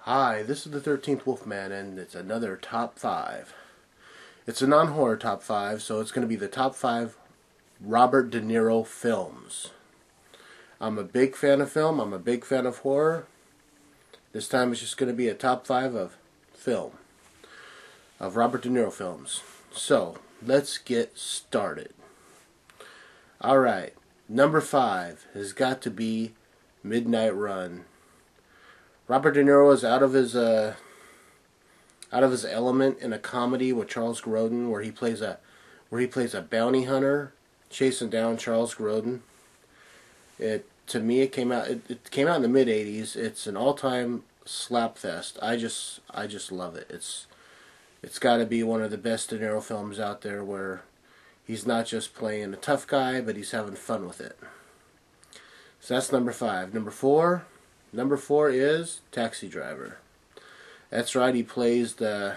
Hi, this is the 13th Wolfman, and it's another top 5. It's a non-horror top 5, so it's going to be the top 5 Robert De Niro films. I'm a big fan of film, I'm a big fan of horror. This time it's just going to be a top 5 of film, of Robert De Niro films. So, let's get started. Alright, number 5 has got to be Midnight Run. Robert De Niro is out of his element in a comedy with Charles Grodin, where he plays a bounty hunter chasing down Charles Grodin. It came out in the mid '80s. It's an all-time slap fest. I just love it. It's got to be one of the best De Niro films out there, where he's not just playing a tough guy, but he's having fun with it. So that's number 5. Number four is Taxi Driver. That's right, he plays the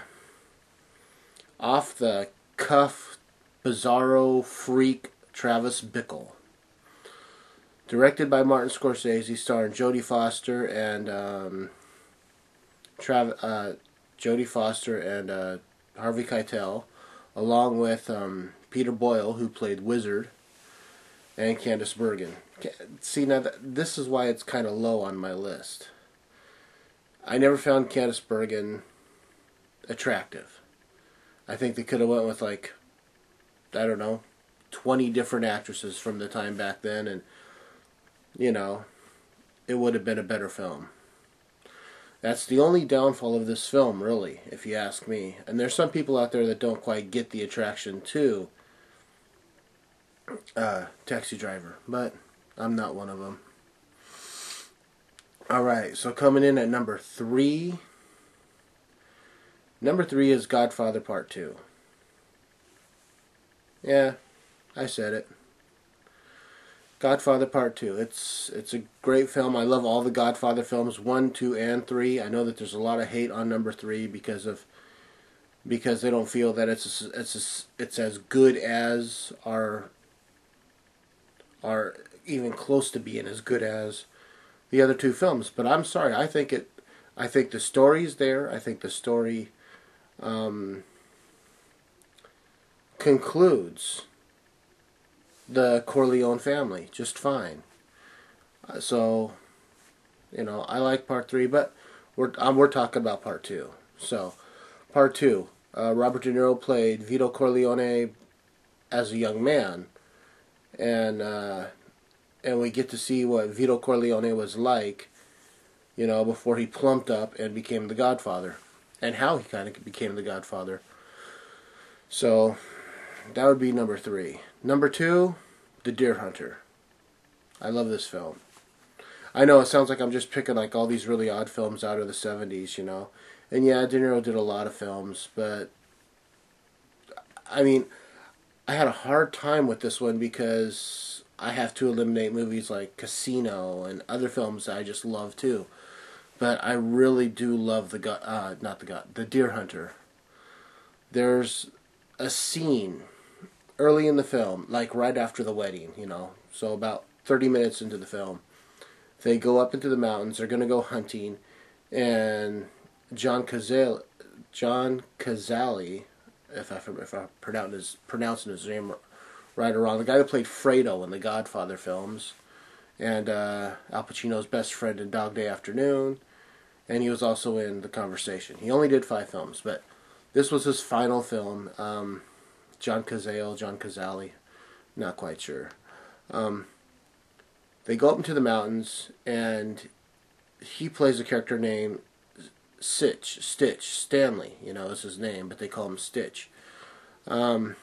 off-the-cuff, bizarro freak Travis Bickle. Directed by Martin Scorsese, starring Jodie Foster and Harvey Keitel, along with Peter Boyle, who played Wizard, and Candice Bergen. See, now this is why it's kind of low on my list. I never found Candice Bergen attractive. I think they could have went with, like, I don't know, 20 different actresses from the time back then, and, you know, it would have been a better film. That's the only downfall of this film, really, if you ask me. And there's some people out there that don't quite get the attraction to Taxi Driver, but I'm not one of them. Alright, so coming in at number 3. Number 3 is Godfather Part 2. Yeah, I said it. Godfather Part 2. It's a great film. I love all the Godfather films, 1, 2, and 3. I know that there's a lot of hate on number 3 because they don't feel that it's as good as are even close to being as good as the other 2 films. But I'm sorry, I think the story's there. I think the story concludes the Corleone family just fine. So, you know, I like Part 3, but we're talking about Part 2. So, Part 2, Robert De Niro played Vito Corleone as a young man, and we get to see what Vito Corleone was like, you know, before he plumped up and became the Godfather, and how he kind of became the Godfather. So, that would be number 3. Number 2, The Deer Hunter. I love this film. I know it sounds like I'm just picking like all these really odd films out of the 70s, you know. And yeah, De Niro did a lot of films, but I mean, I had a hard time with this one because I have to eliminate movies like Casino and other films that I just love too. But I really do love The Deer Hunter. There's a scene early in the film, like right after the wedding, you know, so about 30 minutes into the film, they go up into the mountains, they're going to go hunting, and John Cazale, if I'm pronouncing his name right or wrong, the guy that played Fredo in the Godfather films, and Al Pacino's best friend in Dog Day Afternoon, and he was also in The Conversation. He only did 5 films, but this was his final film. John Cazale, not quite sure. They go up into the mountains, and he plays a character named Stitch, Stanley, you know, is his name, but they call him Stitch. And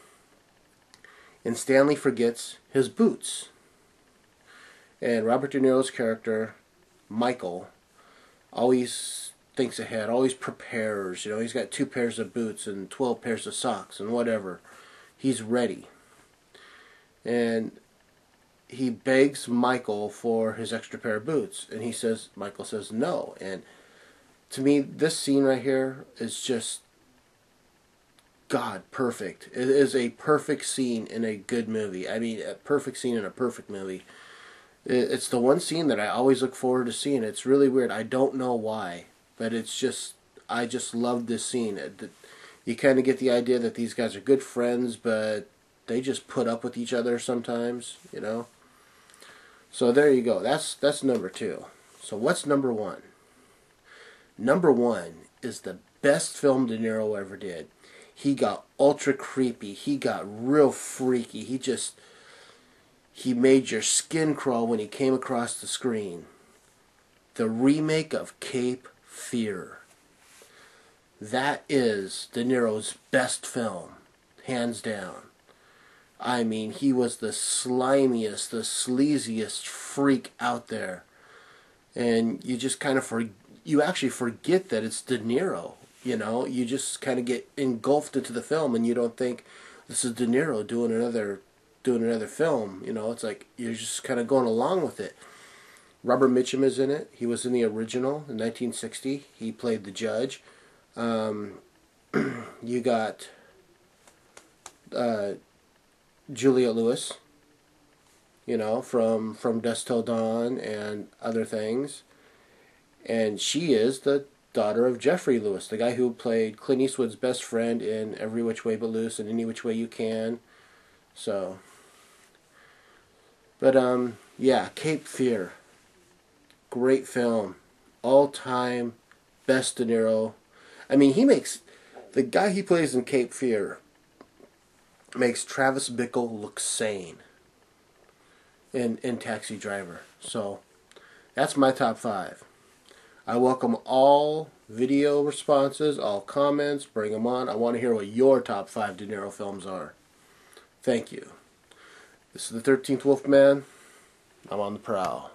Stanley forgets his boots. And Robert De Niro's character, Michael, always thinks ahead, always prepares, you know, he's got 2 pairs of boots and 12 pairs of socks and whatever. He's ready. And he begs Michael for his extra pair of boots, and Michael says no. And to me, this scene right here is just, God, perfect. It is a perfect scene in a good movie. I mean, a perfect scene in a perfect movie. It's the one scene that I always look forward to seeing. It's really weird. I don't know why. But it's just, I just love this scene. You kind of get the idea that these guys are good friends, but they just put up with each other sometimes, you know. So there you go. That's number 2. So what's number 1? Number 1 is the best film De Niro ever did. He got ultra creepy. He got real freaky. He made your skin crawl when he came across the screen. The remake of Cape Fear. That is De Niro's best film, hands down. I mean, he was the slimiest, the sleaziest freak out there. And you just kind of you actually forget that it's De Niro, you know? You just kind of get engulfed into the film and you don't think this is De Niro doing another film, you know? It's like you're just kind of going along with it. Robert Mitchum is in it. He was in the original in 1960. He played the judge. You got Juliette Lewis, you know, from Dusk Till Dawn and other things. And she is the daughter of Jeffrey Lewis, the guy who played Clint Eastwood's best friend in Every Which Way But Loose and Any Which Way You Can. So, but yeah, Cape Fear. Great film. All-time best De Niro. I mean, the guy he plays in Cape Fear makes Travis Bickle look sane in Taxi Driver. So, that's my top 5. I welcome all video responses, all comments, bring them on. I want to hear what your top 5 De Niro films are. Thank you. This is the 13th Wolfman. I'm on the prowl.